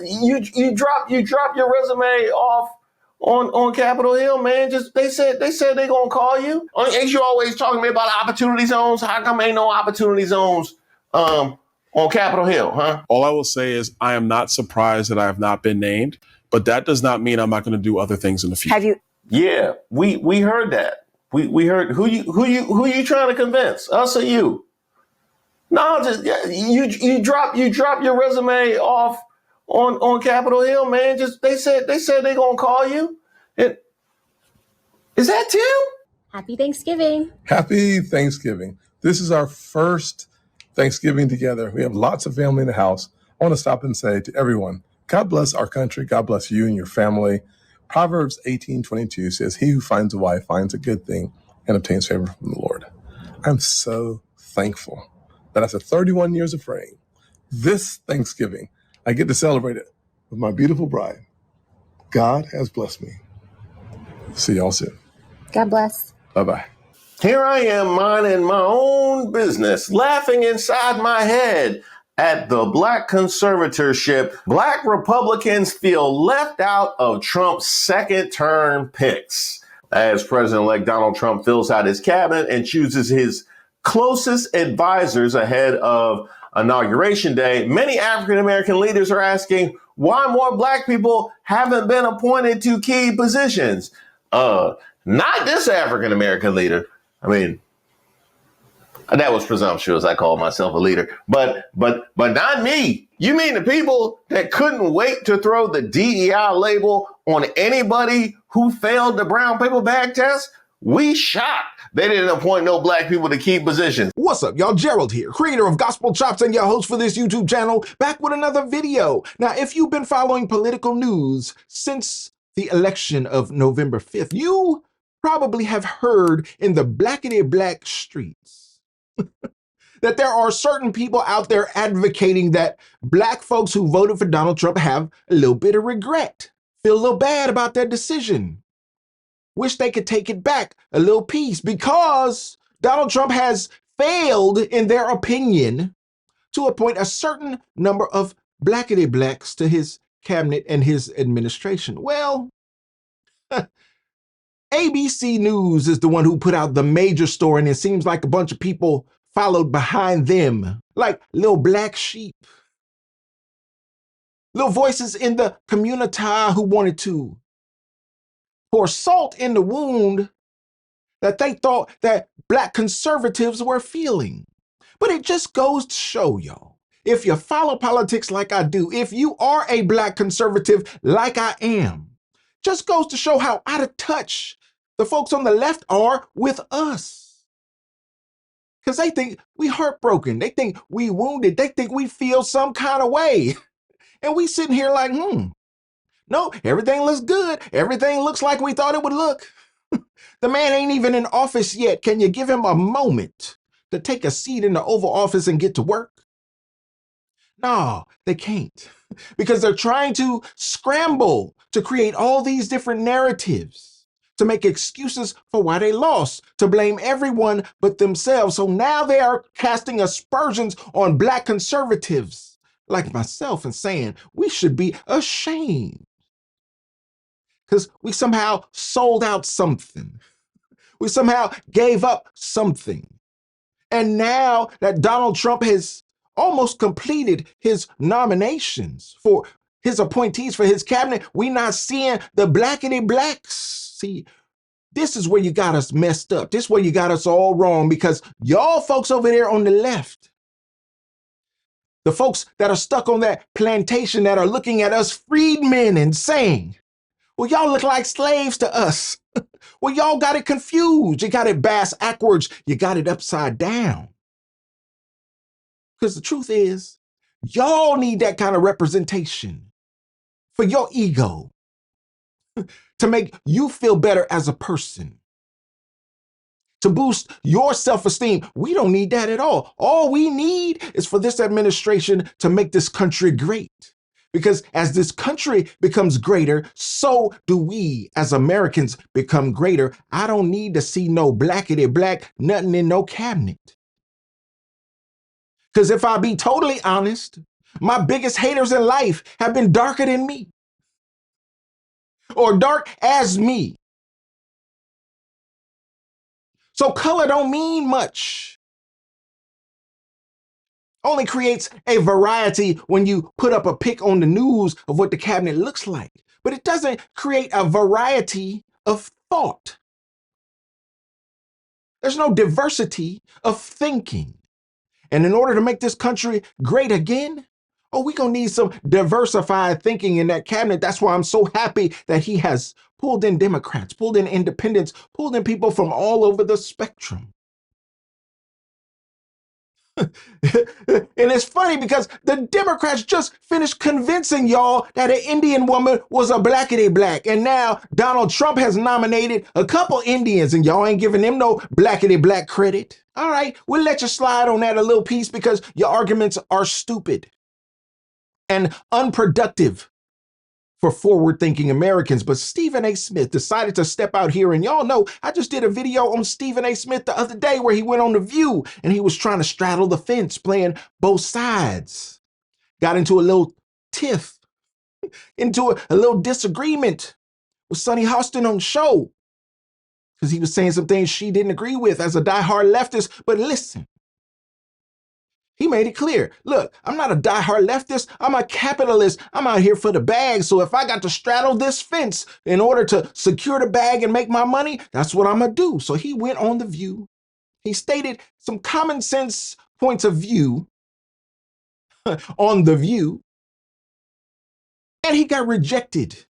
you drop your resume off on Capitol Hill, man. They said they gonna call you. Ain't you always talking to me about opportunity zones? How come ain't no opportunity zones on Capitol Hill, huh? All I will say is I am not surprised that I have not been named, but that does not mean I'm not going to do other things in the future. Have you? Yeah, we heard that. We heard who you trying to convince, us or you? No, just you drop your resume off on Capitol Hill, man. They said they gonna call you. Is that Tim? Happy Thanksgiving. Happy Thanksgiving. This is our first Thanksgiving together. We have lots of family in the house. I want to stop and say to everyone, God bless our country. God bless you and your family. Proverbs 18:22 says, he who finds a wife finds a good thing and obtains favor from the Lord. I'm so thankful that after 31 years of praying, this Thanksgiving, I get to celebrate it with my beautiful bride. God has blessed me. See y'all soon. God bless. Bye-bye. Here I am minding my own business, laughing inside my head at the Black conservatorship. Black Republicans feel left out of Trump's second term picks. As President-elect Donald Trump fills out his cabinet and chooses his closest advisors ahead of Inauguration Day, many African-American leaders are asking why more Black people haven't been appointed to key positions. Not this African-American leader. I mean, that was presumptuous. I call myself a leader, but not me. You mean the people that couldn't wait to throw the DEI label on anybody who failed the brown paper bag test? We shocked they didn't appoint no Black people to key positions. What's up, y'all? Gerald here, creator of Gospel Chops and your host for this YouTube channel, back with another video. Now, if you've been following political news since the election of November 5th, you probably have heard in the blackety-black streets that there are certain people out there advocating that Black folks who voted for Donald Trump have a little bit of regret, feel a little bad about their decision, wish they could take it back a little piece because Donald Trump has failed, in their opinion, to appoint a certain number of blackety-blacks to his cabinet and his administration. Well, ABC News is the one who put out the major story, and it seems like a bunch of people followed behind them, like little black sheep. Little voices in the community who wanted to pour salt in the wound that they thought that Black conservatives were feeling. But it just goes to show y'all, if you follow politics like I do, if you are a Black conservative like I am, just goes to show how out of touch the folks on the left are with us. Because they think we heartbroken. They think we wounded. They think we feel some kind of way. And we sitting here like, no, everything looks good. Everything looks like we thought it would look. The man ain't even in office yet. Can you give him a moment to take a seat in the Oval Office and get to work? No, they can't. Because they're trying to scramble to create all these different narratives, to make excuses for why they lost, to blame everyone but themselves. So now they are casting aspersions on Black conservatives like myself and saying we should be ashamed because we somehow sold out something. We somehow gave up something. And now that Donald Trump has almost completed his nominations for his appointees for his cabinet, we not seeing the blackety-blacks. See, this is where you got us messed up. This is where you got us all wrong, because y'all folks over there on the left, the folks that are stuck on that plantation that are looking at us freedmen and saying, well, y'all look like slaves to us. Well, y'all got it confused. You got it bass-ackwards. You got it upside down. Because the truth is, y'all need that kind of representation for your ego, to make you feel better as a person, to boost your self-esteem. We don't need that at all. All we need is for this administration to make this country great. Because as this country becomes greater, so do we as Americans become greater. I don't need to see no blackety-black, nothing in no cabinet. Because if I be totally honest, My biggest haters in life have been darker than me or dark as me. So color don't mean much. Only creates a variety when you put up a pic on the news of what the cabinet looks like. But it doesn't create a variety of thought. There's no diversity of thinking. And in order to make this country great again, we're going to need some diversified thinking in that cabinet. That's why I'm so happy that he has pulled in Democrats, pulled in independents, pulled in people from all over the spectrum. And it's funny because the Democrats just finished convincing y'all that an Indian woman was a blackity black. And now Donald Trump has nominated a couple Indians and y'all ain't giving them no blackity black credit. All right, we'll let you slide on that a little piece because your arguments are stupid and unproductive for forward-thinking Americans. But Stephen A. Smith decided to step out here, and y'all know I just did a video on Stephen A. Smith the other day where he went on The View and he was trying to straddle the fence, playing both sides. Got into a little tiff, into a little disagreement with Sonny Hostin on the show because he was saying some things she didn't agree with as a diehard leftist. But listen, he made it clear. Look, I'm not a diehard leftist. I'm a capitalist. I'm out here for the bag. So if I got to straddle this fence in order to secure the bag and make my money, that's what I'm going to do. So he went on The View. He stated some common sense points of view on The View. And he got rejected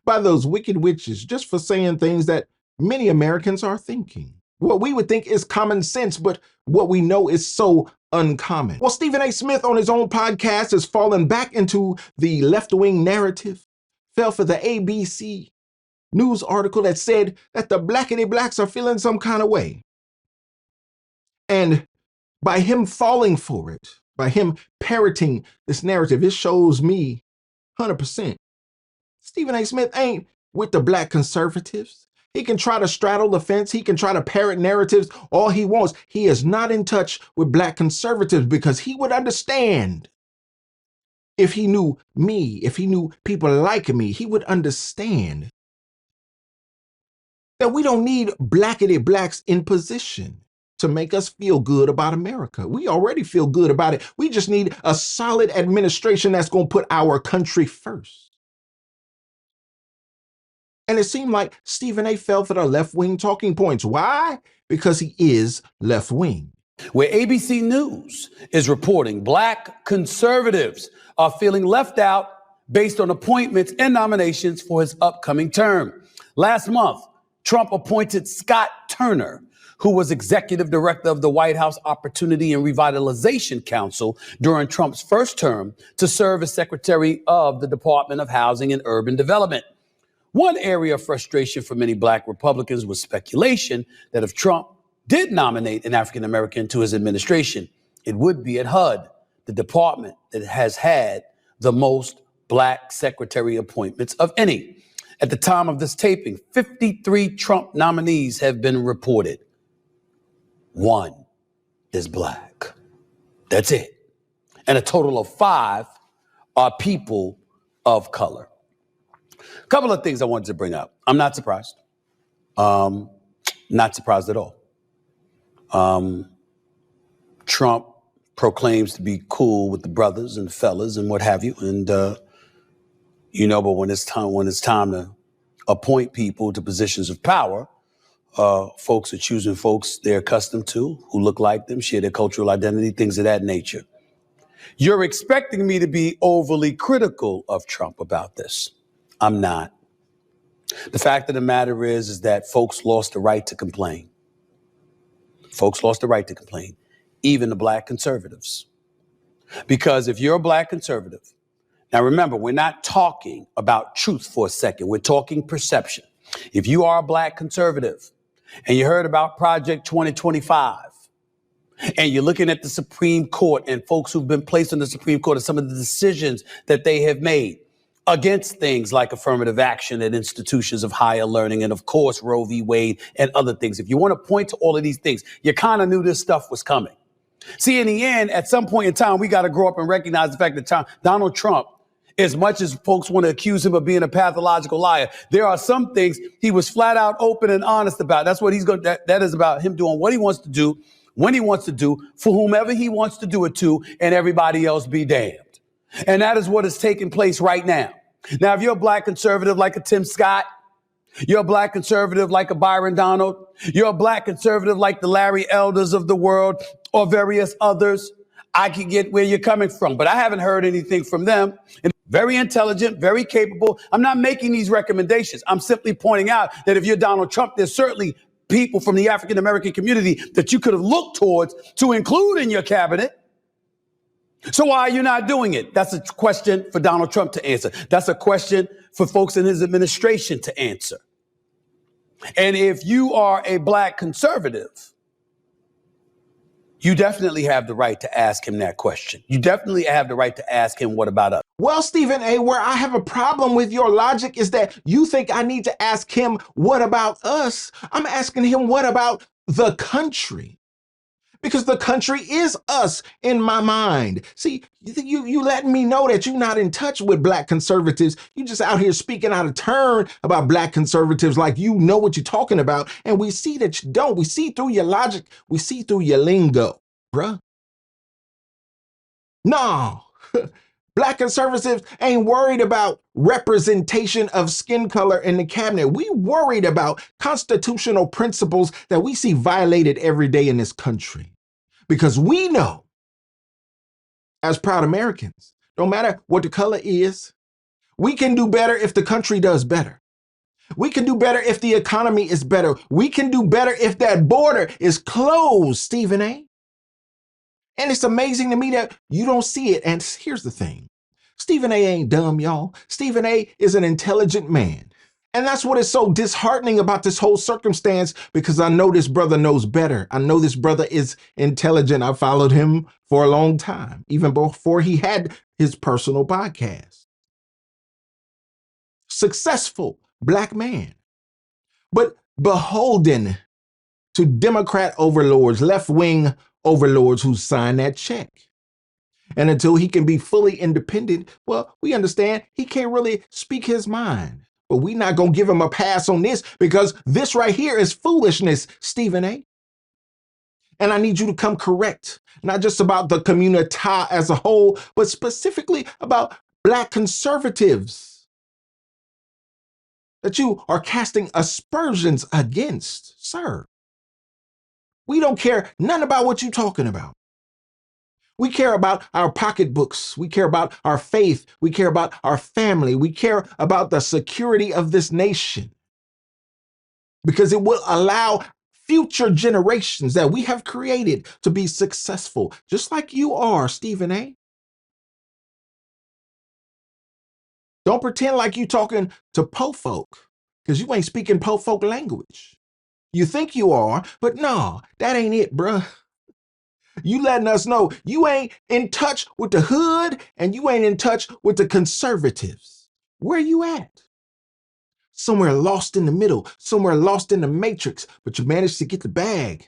by those wicked witches just for saying things that many Americans are thinking. What we would think is common sense, but what we know is so uncommon. Well, Stephen A. Smith on his own podcast has fallen back into the left-wing narrative, fell for the ABC news article that said that the blackity blacks are feeling some kind of way. And by him falling for it, by him parroting this narrative, it shows me 100% Stephen A. Smith ain't with the black conservatives. He can try to straddle the fence. He can try to parrot narratives all he wants. He is not in touch with black conservatives because he would understand if he knew me, if he knew people like me, he would understand that we don't need blackity blacks in position to make us feel good about America. We already feel good about it. We just need a solid administration that's going to put our country first. And it seemed like Stephen A. fell for the left-wing talking points. Why? Because he is left-wing. Where ABC News is reporting black conservatives are feeling left out based on appointments and nominations for his upcoming term. Last month, Trump appointed Scott Turner, who was executive director of the White House Opportunity and Revitalization Council during Trump's first term, to serve as secretary of the Department of Housing and Urban Development. One area of frustration for many black Republicans was speculation that if Trump did nominate an African American to his administration, it would be at HUD, the department that has had the most black secretary appointments of any. At the time of this taping, 53 Trump nominees have been reported. One is black. That's it. And a total of 5 are people of color. A couple of things I wanted to bring up. I'm not surprised. Not surprised at all. Trump proclaims to be cool with the brothers and fellas and what have you. And, but when it's time to appoint people to positions of power, folks are choosing folks they're accustomed to, who look like them, share their cultural identity, things of that nature. You're expecting me to be overly critical of Trump about this. I'm not. The fact of the matter is that folks lost the right to complain. Folks lost the right to complain, even the black conservatives. Because if you're a black conservative, now remember, we're not talking about truth for a second. We're talking perception. If you are a black conservative and you heard about Project 2025 and you're looking at the Supreme Court and folks who've been placed on the Supreme Court and some of the decisions that they have made against things like affirmative action at institutions of higher learning and, of course, Roe v. Wade and other things. If you want to point to all of these things, you kind of knew this stuff was coming. See, in the end, at some point in time, we got to grow up and recognize the fact that Donald Trump, as much as folks want to accuse him of being a pathological liar, there are some things he was flat out open and honest about. That's what he's going. That is about him doing what he wants to do, when he wants to do, for whomever he wants to do it to, and everybody else be damned. And that is what is taking place right now. Now, if you're a black conservative like a Tim Scott, you're a black conservative like a Byron Donald, you're a black conservative like the Larry Elders of the world or various others, I can get where you're coming from, but I haven't heard anything from them. And very intelligent, very capable. I'm not making these recommendations. I'm simply pointing out that if you're Donald Trump, there's certainly people from the African American community that you could have looked towards to include in your cabinet. So why are you not doing it? That's a question for Donald Trump to answer. That's a question for folks in his administration to answer. And if you are a black conservative, you definitely have the right to ask him that question. You definitely have the right to ask him, what about us? Well, Stephen A., where I have a problem with your logic is that you think I need to ask him, what about us? I'm asking him, what about the country? Because the country is us in my mind. See, you letting me know that you're not in touch with black conservatives. You just out here speaking out of turn about black conservatives like you know what you're talking about. And we see that you don't. We see through your logic. We see through your lingo, bruh. No, black conservatives ain't worried about representation of skin color in the cabinet. We worried about constitutional principles that we see violated every day in this country. Because we know, as proud Americans, no matter what the color is, we can do better if the country does better. We can do better if the economy is better. We can do better if that border is closed, Stephen A. And it's amazing to me that you don't see it. And here's the thing. Stephen A. ain't dumb, y'all. Stephen A. is an intelligent man. And that's what is so disheartening about this whole circumstance, because I know this brother knows better. I know this brother is intelligent. I followed him for a long time, even before he had his personal podcast. Successful black man, but beholden to Democrat overlords, left-wing overlords who sign that check. And until he can be fully independent, well, we understand he can't really speak his mind. But we're not going to give him a pass on this, because this right here is foolishness, Stephen A. And I need you to come correct, not just about the community as a whole, but specifically about black conservatives that you are casting aspersions against, sir. We don't care none about what you're talking about. We care about our pocketbooks. We care about our faith. We care about our family. We care about the security of this nation, because it will allow future generations that we have created to be successful, just like you are, Stephen A. Don't pretend like you talking to po folk, because you ain't speaking po folk language. You think you are, but no, that ain't it, bruh. You letting us know you ain't in touch with the hood and you ain't in touch with the conservatives. Where you at? Somewhere lost in the middle, somewhere lost in the matrix, but you managed to get the bag.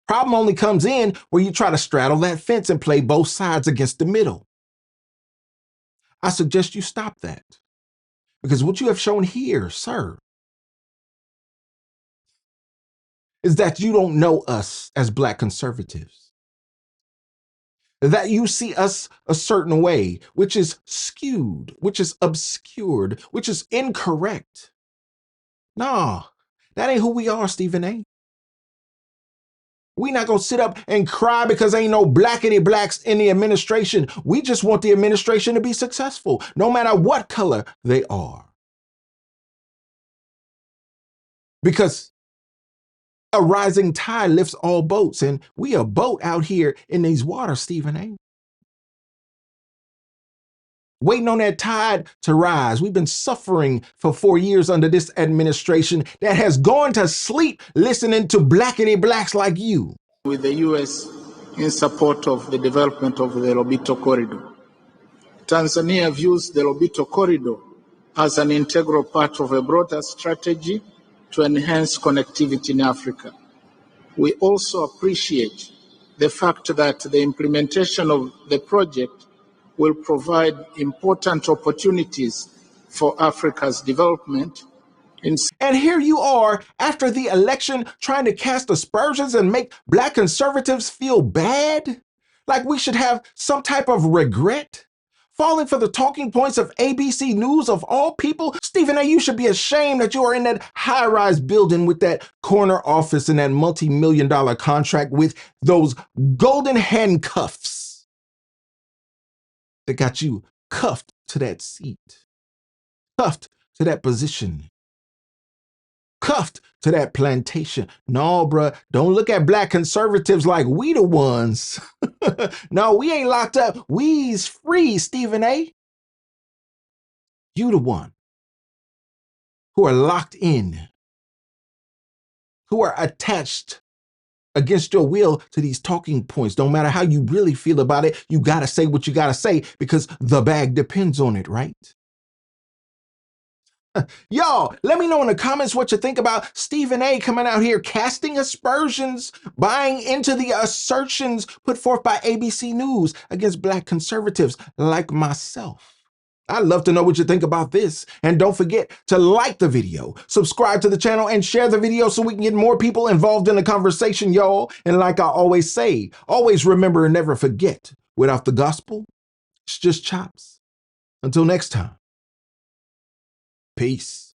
Problem only comes in where you try to straddle that fence and play both sides against the middle. I suggest you stop that, because what you have shown here, sir, is that you don't know us as black conservatives. That you see us a certain way, which is skewed, which is obscured, which is incorrect. Nah, that ain't who we are, Stephen A. We not gonna sit up and cry because ain't no blackity blacks in the administration. We just want the administration to be successful, no matter what color they are. Because a rising tide lifts all boats, and we a boat out here in these waters, Stephen A. Waiting on that tide to rise. We've been suffering for 4 years under this administration that has gone to sleep listening to blackity blacks like you. With the U.S. in support of the development of the Lobito Corridor. Tanzania views the Lobito Corridor as an integral part of a broader strategy to enhance connectivity in Africa. We also appreciate the fact that the implementation of the project will provide important opportunities for Africa's development. And here you are after the election trying to cast aspersions and make Black conservatives feel bad? Like we should have some type of regret? Falling for the talking points of ABC News of all people? Stephen A., you should be ashamed that you are in that high-rise building with that corner office and that multi-million-dollar contract with those golden handcuffs that got you cuffed to that seat, cuffed to that position, cuffed to that plantation. No, bruh, don't look at Black conservatives like we the ones. No, we ain't locked up. We's free, Stephen A. You the one who are locked in, who are attached against your will to these talking points. Don't matter how you really feel about it, you gotta say what you gotta say because the bag depends on it, right? Y'all, let me know in the comments what you think about Stephen A. coming out here casting aspersions, buying into the assertions put forth by ABC News against Black conservatives like myself. I'd love to know what you think about this. And don't forget to like the video, subscribe to the channel, and share the video so we can get more people involved in the conversation, y'all. And like I always say, always remember and never forget, without the gospel, it's just chops. Until next time, peace.